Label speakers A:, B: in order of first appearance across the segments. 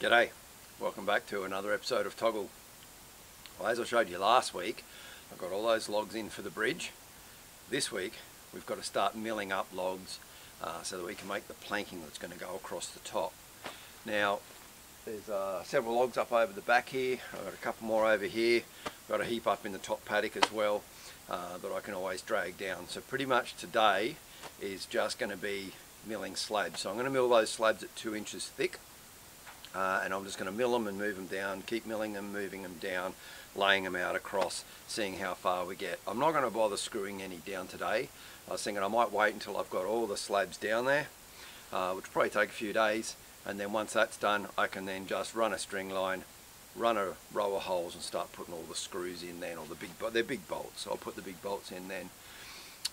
A: G'day, welcome back to another episode of Togl. Well, as I showed you last week, I've got all those logs in for the bridge. This week we've got to start milling up logs so that we can make the planking that's going to go across the top. Now there's several logs up over the back here. I've got a couple more over here. I've got a heap up in the top paddock as well that I can always drag down. So pretty much today is just going to be milling slabs. So I'm going to mill those slabs at 2 inches thick. And I'm just going to mill them and move them down, keep milling them, moving them down, laying them out across, seeing how far we get. I'm not going to bother screwing any down today. I was thinking I might wait until I've got all the slabs down there, which will probably take a few days, and then once that's done I can then just run a string line, run a row of holes and start putting all the screws in then, or they're big bolts, so I'll put the big bolts in then.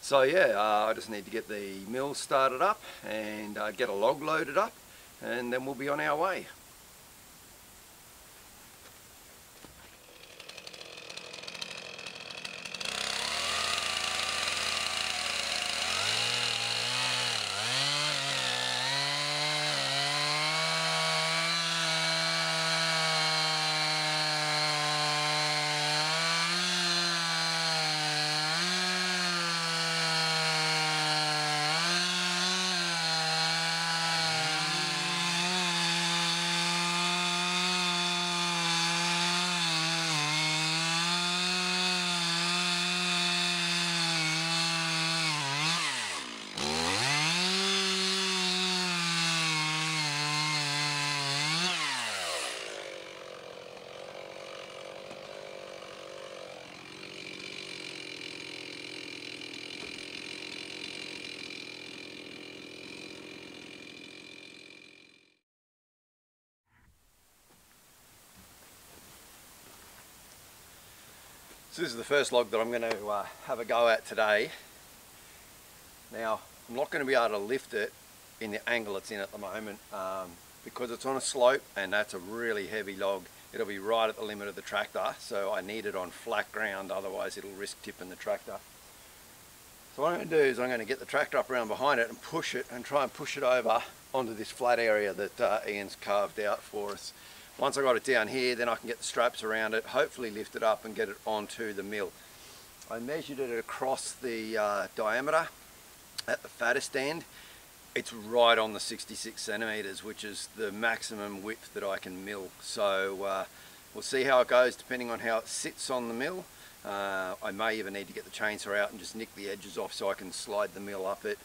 A: So yeah, I just need to get the mill started up and get a log loaded up, and then we'll be on our way. So this is the first log that I'm going to have a go at today. Now I'm not going to be able to lift it in the angle it's in at the moment because it's on a slope and that's a really heavy log. It'll be right at the limit of the tractor, so I need it on flat ground, otherwise it'll risk tipping the tractor. So what I'm going to do is I'm going to get the tractor up around behind it and push it and try and push it over onto this flat area that Ian's carved out for us. Once I got it down here, then I can get the straps around it, hopefully lift it up and get it onto the mill. I measured it across the diameter at the fattest end. It's right on the 66 centimeters, which is the maximum width that I can mill. So we'll see how it goes depending on how it sits on the mill. I may even need to get the chainsaw out and just nick the edges off so I can slide the mill up it.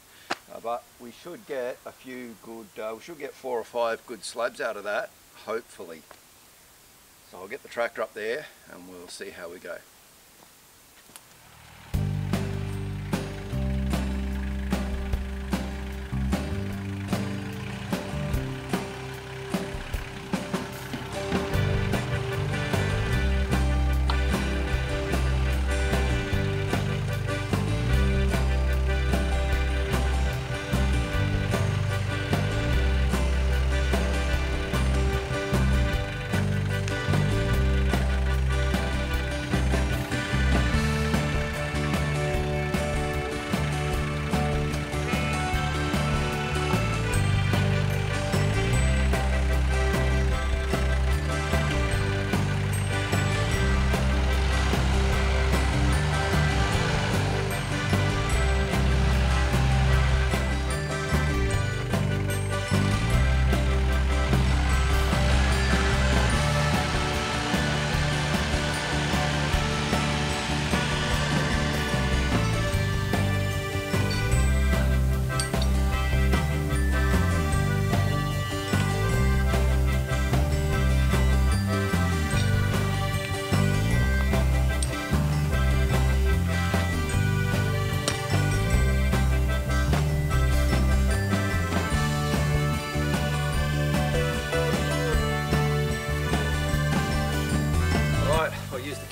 A: But we should get a few good, we should get 4 or 5 good slabs out of that, hopefully. So I'll get the tractor up there and we'll see how we go.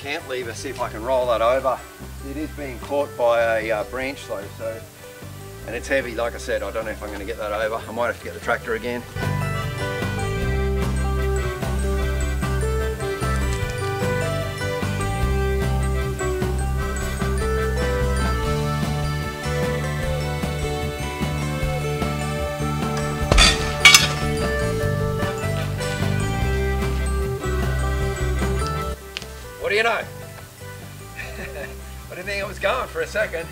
A: Cantilever, see if I can roll that over. It is being caught by a branch though, so, and it's heavy, like I said. I don't know if I'm going to get that over. I might have to get the tractor again. you know? I didn't think it was going for a second.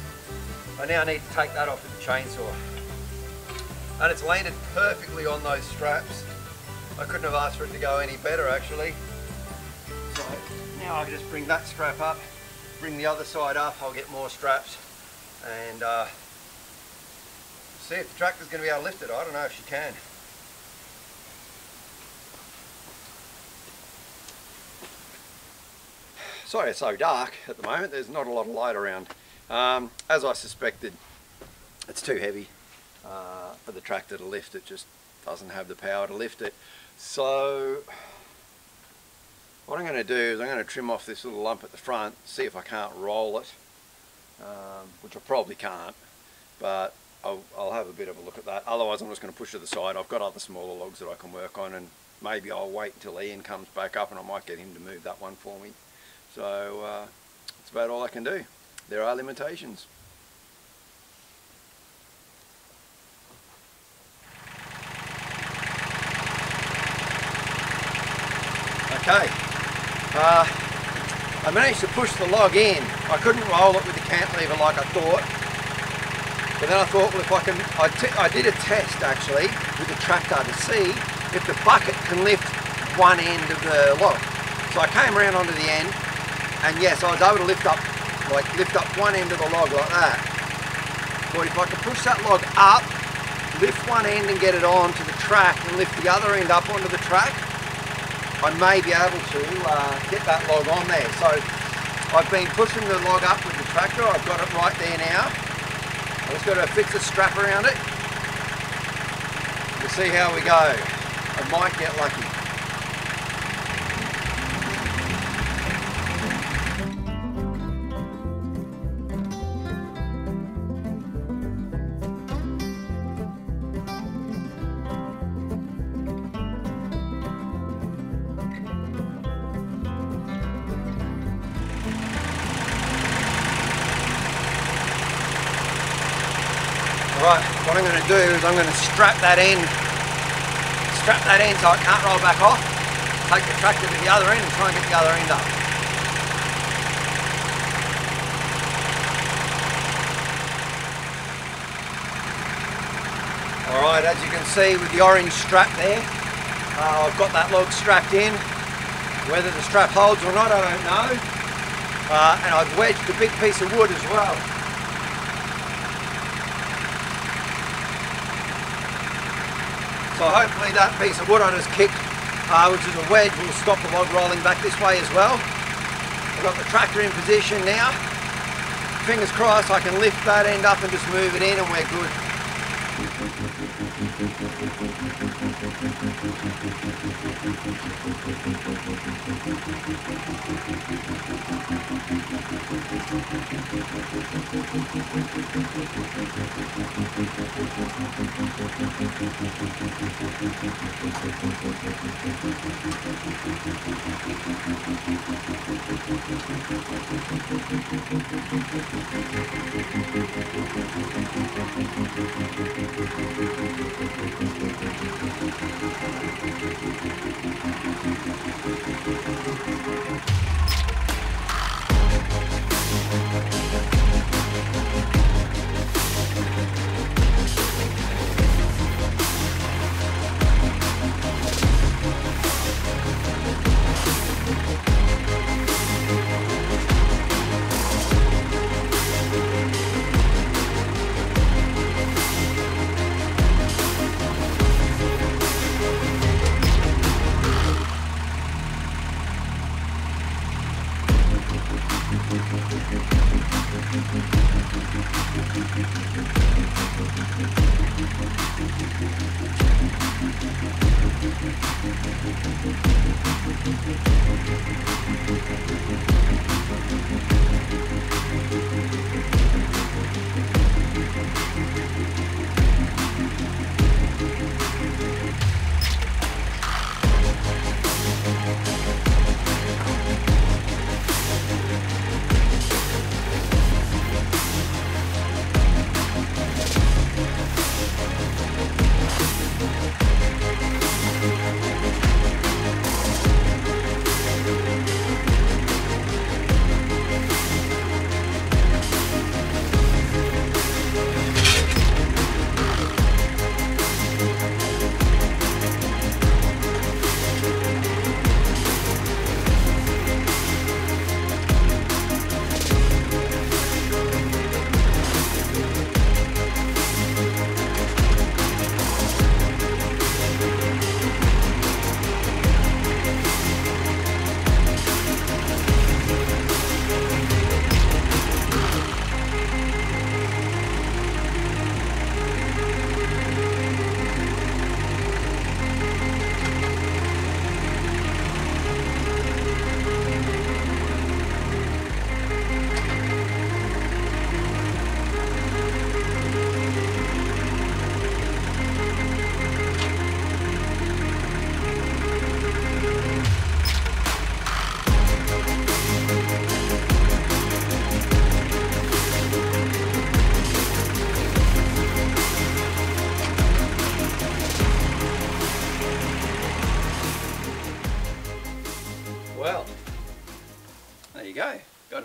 A: I now need to take that off with the chainsaw. And it's landed perfectly on those straps. I couldn't have asked for it to go any better actually. So now I can just bring that strap up, bring the other side up, I'll get more straps, and see if the tractor's going to be able to lift it. I don't know if she can. Sorry it's so dark at the moment, there's not a lot of light around. As I suspected, it's too heavy for the tractor to lift. It just doesn't have the power to lift it. So what I'm going to do is I'm going to trim off this little lump at the front, see if I can't roll it, which I probably can't, but I'll have a bit of a look at that. Otherwise I'm just going to push to the side. I've got other smaller logs that I can work on, and maybe I'll wait until Ian comes back up and I might get him to move that one for me. So that's about all I can do. There are limitations. Okay, I managed to push the log in. I couldn't roll it with the cantilever like I thought, but then I thought, well, if I can, I did a test actually with the tractor to see if the bucket can lift one end of the log. So I came around onto the end, and yes, I was able to lift up one end of the log like that. But if I could push that log up, lift one end and get it onto the track, and lift the other end up onto the track, I may be able to get that log on there. So I've been pushing the log up with the tractor. I've got it right there now. I've just got to fix a strap around it. We'll see how we go. I might get lucky. Right, what I'm going to do is I'm going to strap that end so it can't roll back off, take the tractor to the other end and try and get the other end up. Alright, as you can see with the orange strap there, I've got that log strapped in. Whether the strap holds or not, I don't know. And I've wedged a big piece of wood as well. So hopefully that piece of wood I just kicked, which is a wedge, will stop the log rolling back this way as well. I've got the tractor in position now. Fingers crossed I can lift that end up and just move it in and we're good.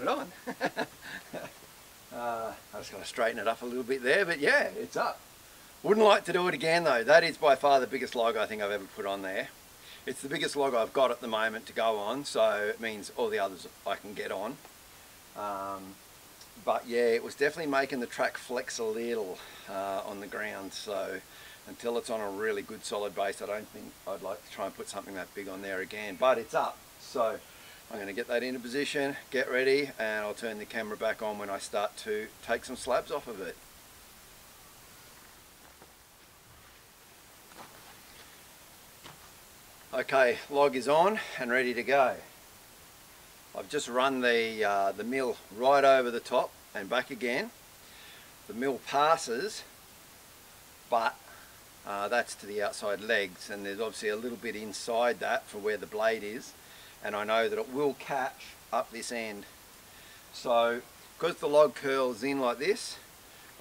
A: it on. I just got to straighten it up a little bit there, but yeah, it's up. Wouldn't like to do it again though. That is by far the biggest log I think I've ever put on there. It's the biggest log I've got at the moment to go on, so it means all the others I can get on. But yeah, it was definitely making the track flex a little on the ground, so until it's on a really good solid base, I don't think I'd like to try and put something that big on there again, but it's up. So I'm going to get that into position, get ready, and I'll turn the camera back on when I start to take some slabs off of it. Okay, log is on and ready to go. I've just run the mill right over the top and back again. The mill passes, but that's to the outside legs, and there's obviously a little bit inside that for where the blade is, and I know that it will catch up this end. So because the log curls in like this,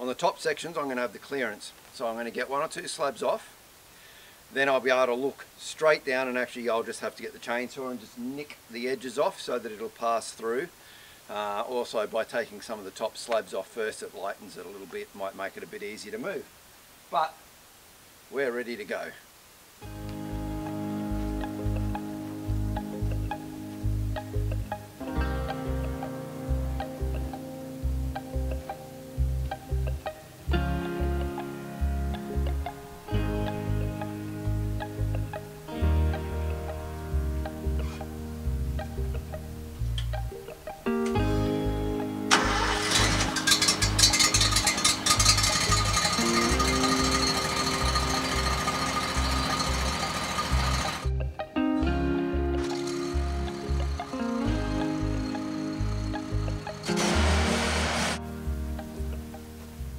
A: on the top sections I'm going to have the clearance, so I'm going to get 1 or 2 slabs off. Then I'll be able to look straight down, and actually I'll just have to get the chainsaw and just nick the edges off so that it'll pass through. Also by taking some of the top slabs off first, it lightens it a little bit, might make it a bit easier to move. But we're ready to go.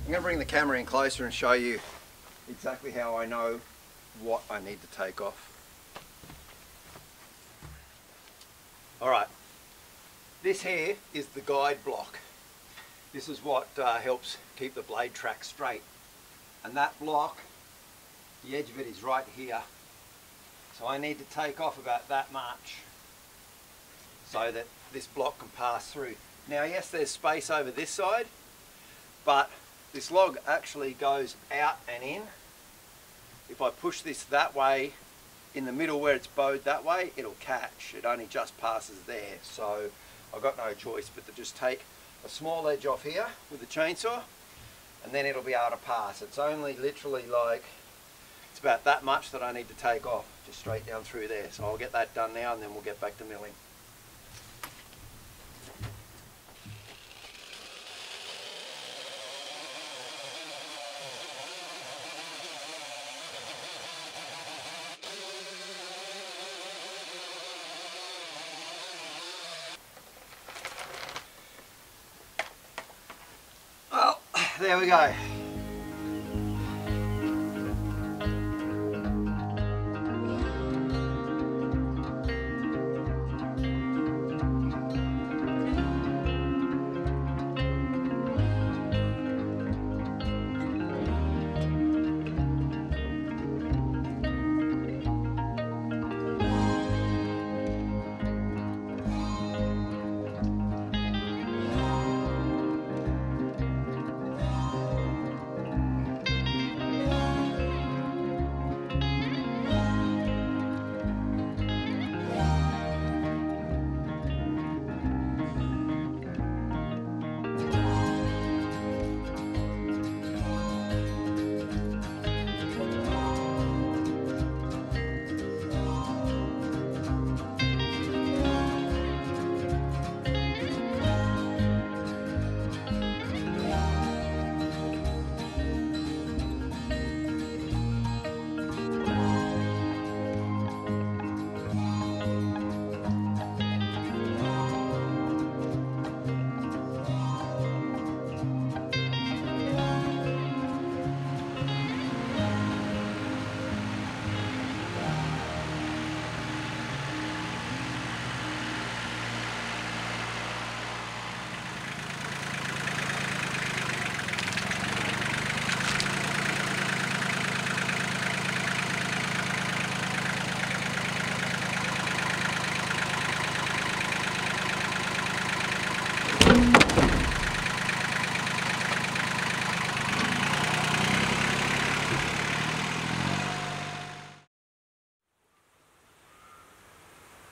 A: I'm going to bring the camera in closer and show you exactly how I know what I need to take off. Alright, this here is the guide block. This is what helps keep the blade track straight. And that block, the edge of it is right here. So I need to take off about that much so that this block can pass through. Now yes, there's space over this side, but this log actually goes out and in. If I push this that way, in the middle where it's bowed that way, it'll catch. It only just passes there. So I've got no choice but to just take a small edge off here with the chainsaw, and then it'll be able to pass. It's only literally like, it's about that much that I need to take off, just straight down through there. So I'll get that done now, and then we'll get back to milling. Well, there we go.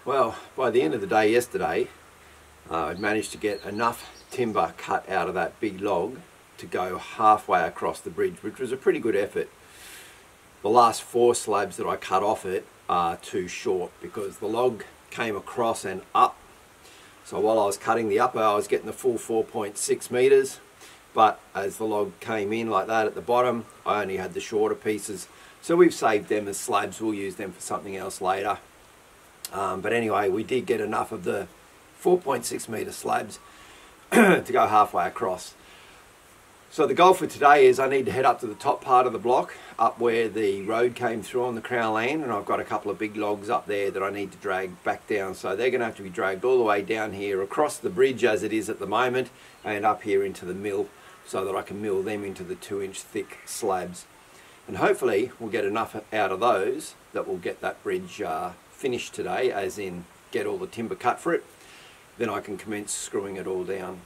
A: Well, by the end of the day yesterday, I'd managed to get enough timber cut out of that big log to go halfway across the bridge, which was a pretty good effort. The last 4 slabs that I cut off it are too short because the log came across and up. So while I was cutting the upper, I was getting the full 4.6 meters, but as the log came in like that at the bottom, I only had the shorter pieces. So we've saved them as slabs. We'll use them for something else later. But anyway, we did get enough of the 4.6 meter slabs to go halfway across. So the goal for today is I need to head up to the top part of the block, up where the road came through on the Crown land, and I've got a couple of big logs up there that I need to drag back down. So they're going to have to be dragged all the way down here across the bridge as it is at the moment and up here into the mill so that I can mill them into the 2-inch thick slabs. And hopefully we'll get enough out of those that will get that bridge finished today, as in get all the timber cut for it. Then I can commence screwing it all down.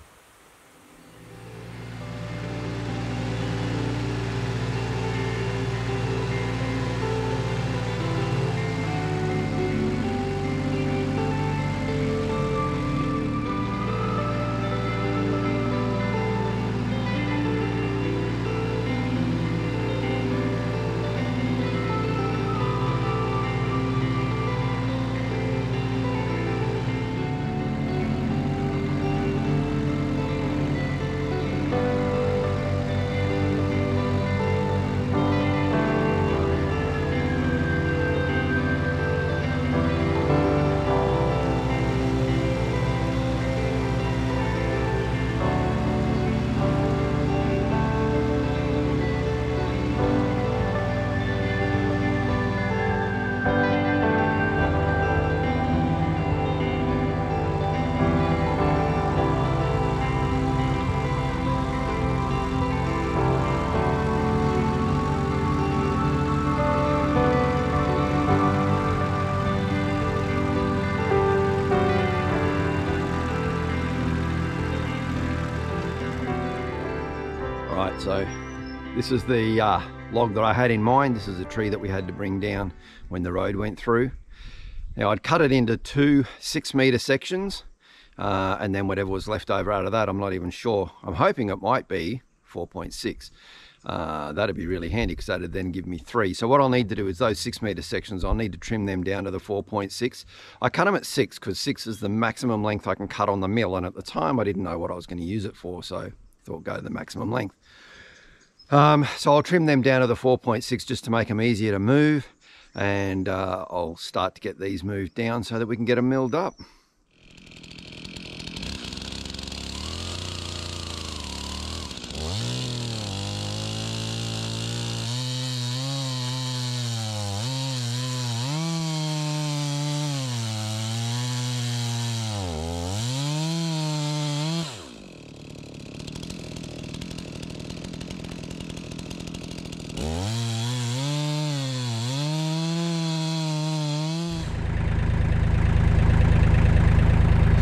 A: So this is the log that I had in mind. This is a tree that we had to bring down when the road went through. Now I'd cut it into 2 6-meter sections and then whatever was left over out of that, I'm not even sure. I'm hoping it might be 4.6. That'd be really handy because that'd then give me 3. So what I'll need to do is those 6-meter sections, I'll need to trim them down to the 4.6. I cut them at 6 because 6 is the maximum length I can cut on the mill, and at the time I didn't know what I was going to use it for, so I thought go to the maximum length. So I'll trim them down to the 4.6 just to make them easier to move, and I'll start to get these moved down so that we can get them milled up.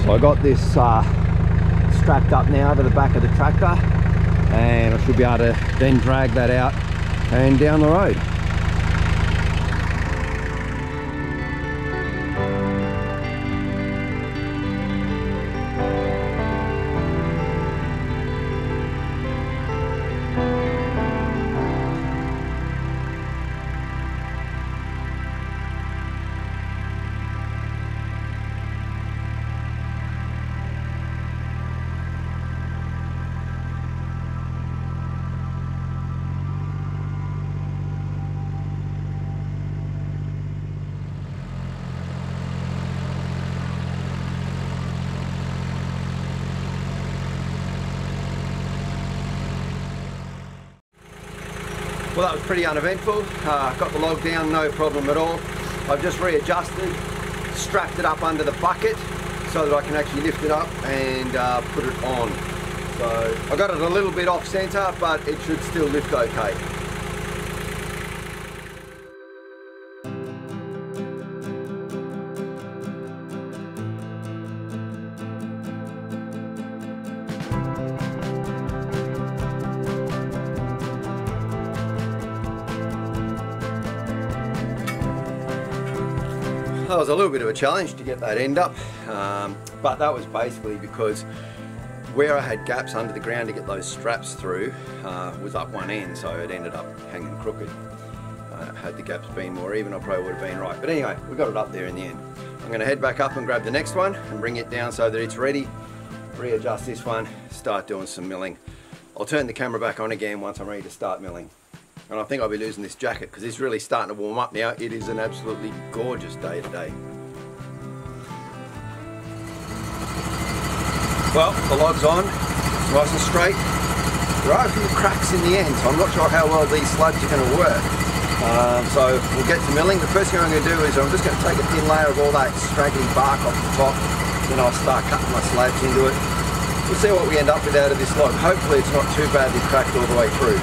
A: So I got this strapped up now to the back of the tractor, and I should be able to then drag that out and down the road. Well, that was pretty uneventful. Got the log down, no problem at all. I've just readjusted, strapped it up under the bucket so that I can actually lift it up and put it on. So I got it a little bit off center, but it should still lift okay. That was a little bit of a challenge to get that end up, but that was basically because where I had gaps under the ground to get those straps through was up one end, so it ended up hanging crooked. Had the gaps been more even, I probably would have been right. But anyway, we got it up there in the end. I'm going to head back up and grab the next one and bring it down so that it's ready. Readjust this one, start doing some milling. I'll turn the camera back on again once I'm ready to start milling. And I think I'll be losing this jacket because it's really starting to warm up now. It is an absolutely gorgeous day today. Well, the log's on, it's nice and straight. There are a few cracks in the end, so I'm not sure how well these slabs are going to work. So we'll get to milling. The first thing I'm going to do is I'm just going to take a thin layer of all that straggly bark off the top, then I'll start cutting my slabs into it. We'll see what we end up with out of this log. Hopefully it's not too badly cracked all the way through.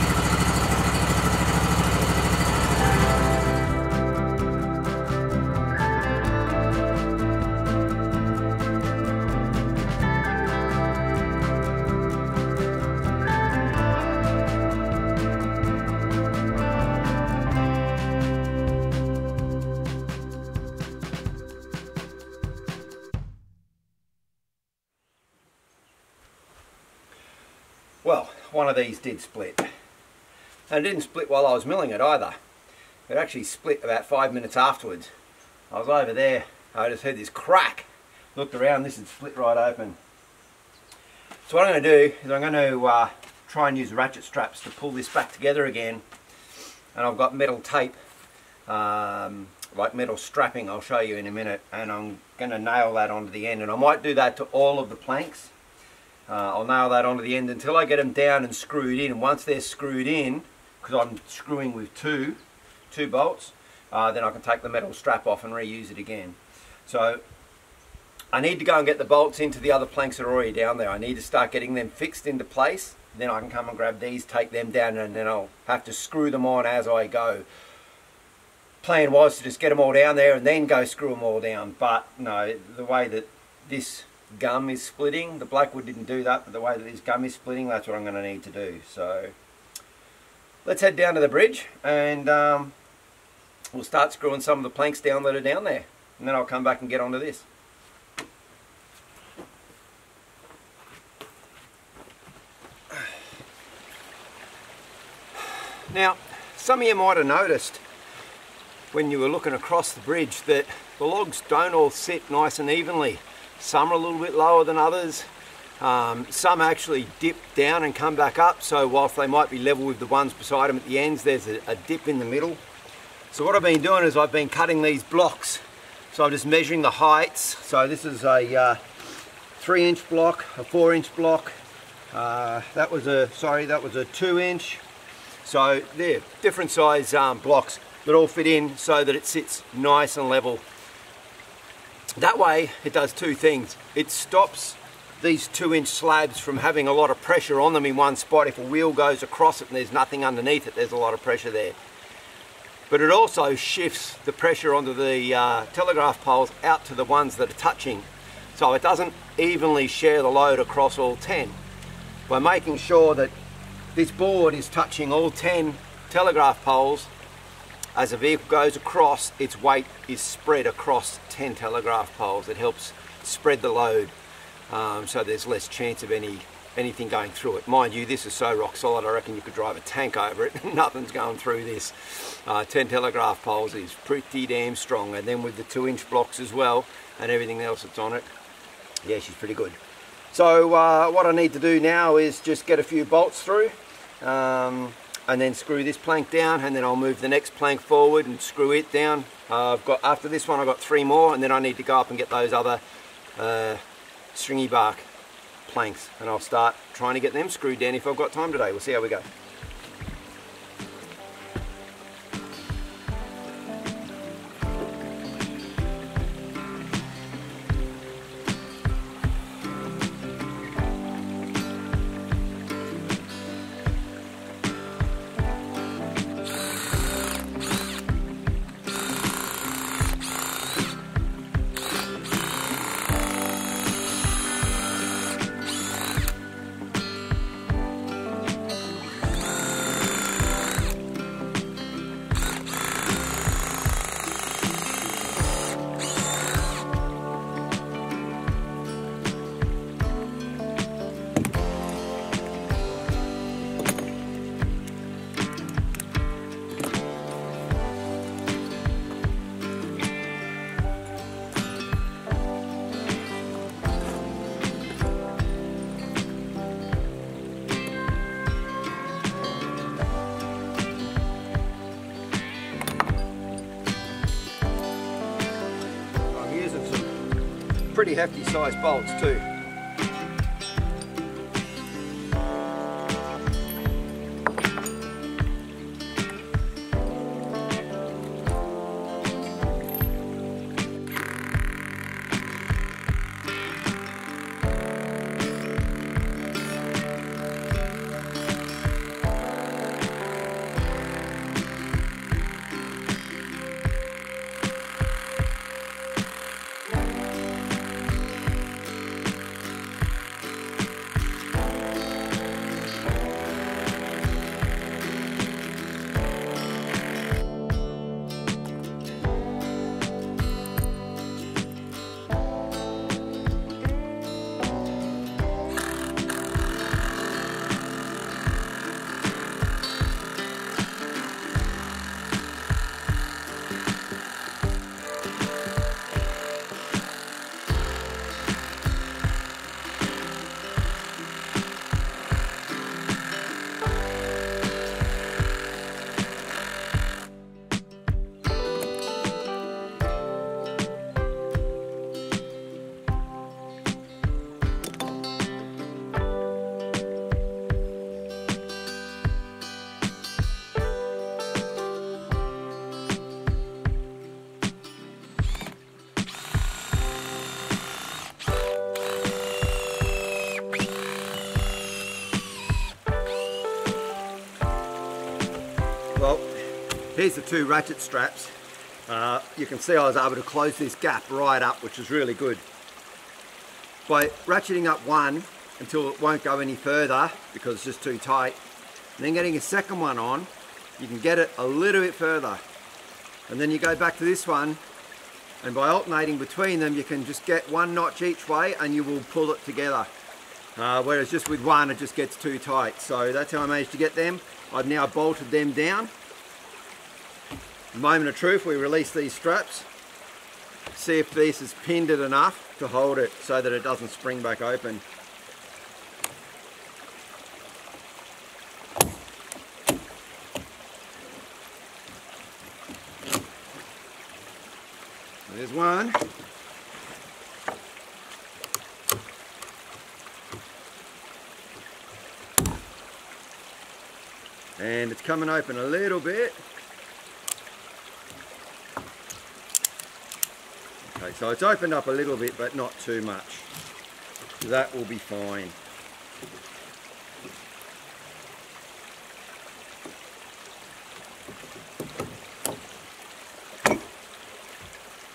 A: Well, one of these did split. And it didn't split while I was milling it either. It actually split about 5 minutes afterwards. I was over there, I just heard this crack. Looked around, this had split right open. So what I'm going to do is I'm going to try and use ratchet straps to pull this back together again. And I've got metal tape, like metal strapping, I'll show you in a minute. And I'm going to nail that onto the end. And I might do that to all of the planks. I'll nail that onto the end until I get them down and screwed in. And once they're screwed in, because I'm screwing with two bolts, then I can take the metal strap off and reuse it again. So I need to go and get the bolts into the other planks that are already down there. I need to start getting them fixed into place. Then I can come and grab these, take them down, and then I'll have to screw them on as I go. Plan was to just get them all down there and then go screw them all down. But no, the way that this gum is splitting, the Blackwood didn't do that, but the way that this gum is splitting, that's what I'm going to need to do. So let's head down to the bridge and we'll start screwing some of the planks down that are down there, and then I'll come back and get onto this. Now, some of you might have noticed when you were looking across the bridge that the logs don't all sit nice and evenly. Some are a little bit lower than others. Some actually dip down and come back up, so whilst they might be level with the ones beside them at the ends, there's a dip in the middle. So what I've been doing is I've been cutting these blocks. So I'm just measuring the heights. So this is a 3-inch block, a 4-inch block. That was a 2-inch. So they're different size blocks that all fit in so that it sits nice and level. That way it does two things. It stops these 2-inch slabs from having a lot of pressure on them in one spot. If a wheel goes across it and there's nothing underneath it, there's a lot of pressure there. But it also shifts the pressure onto the telegraph poles out to the ones that are touching. So it doesn't evenly share the load across all 10. By making sure that this board is touching all 10 telegraph poles, as a vehicle goes across, its weight is spread across 10 telegraph poles. It helps spread the load, so there's less chance of anything going through it. Mind you, this is so rock solid, I reckon you could drive a tank over it. Nothing's going through this. 10 telegraph poles is pretty damn strong, and then with the 2-inch blocks as well and everything else that's on it, yeah, she's pretty good. So what I need to do now is just get a few bolts through, and then screw this plank down, and then I'll move the next plank forward and screw it down. After this one I've got 3 more, and then I need to go up and get those other stringy bark planks, and I'll start trying to get them screwed down if I've got time today. We'll see how we go. pretty hefty sized bolts too. Well, here's the two ratchet straps. You can see I was able to close this gap right up, which is really good. By ratcheting up one until it won't go any further because it's just too tight, and then getting a second one on, you can get it a little bit further. And then you go back to this one, and by alternating between them, you can just get one notch each way and you will pull it together. Whereas just with one, it just gets too tight. So that's how I managed to get them. I've now bolted them down. Moment of truth, we release these straps. See if this is pinned it enough to hold it so that it doesn't spring back open. There's one. And it's coming open a little bit. Okay, so it's opened up a little bit, but not too much. So that will be fine.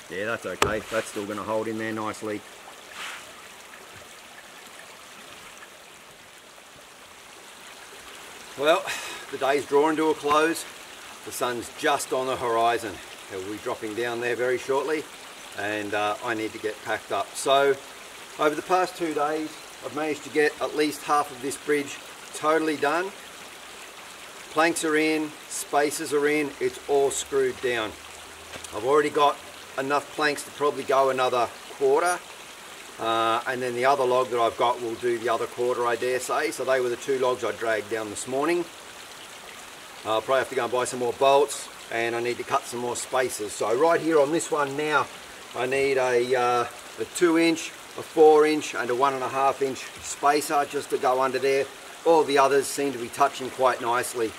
A: Yeah, that's okay. That's still going to hold in there nicely. Well, the day's drawing to a close. The sun's just on the horizon. It will be dropping down there very shortly, and I need to get packed up. So over the past 2 days, I've managed to get at least half of this bridge totally done. Planks are in, spacers are in, it's all screwed down. I've already got enough planks to probably go another quarter, and then the other log that I've got will do the other quarter, I dare say. So they were the 2 logs I dragged down this morning. I'll probably have to go and buy some more bolts, and I need to cut some more spacers. So right here on this one now, I need a 2-inch, a 4-inch and a 1.5-inch spacer just to go under there. All the others seem to be touching quite nicely.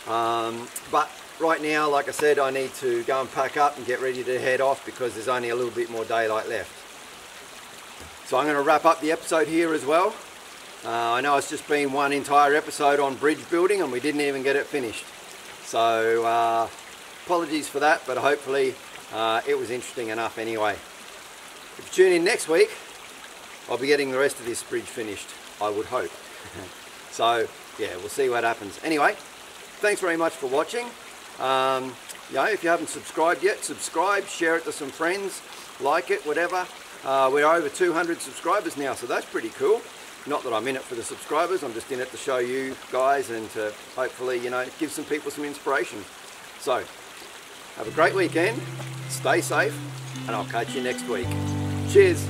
A: But right now, like I said, I need to go and pack up and get ready to head off because there's only a little bit more daylight left. So I'm going to wrap up the episode here as well. I know it's just been one entire episode on bridge building and we didn't even get it finished. So apologies for that, but hopefully it was interesting enough anyway. If you tune in next week, I'll be getting the rest of this bridge finished, I would hope. So yeah, we'll see what happens. Anyway, thanks very much for watching. If you haven't subscribed yet, subscribe, share it to some friends, like it, whatever. We're over 200 subscribers now, so that's pretty cool. Not that I'm in it for the subscribers, I'm just in it to show you guys and to hopefully, give some people some inspiration. So, have a great weekend, stay safe, and I'll catch you next week. Cheers!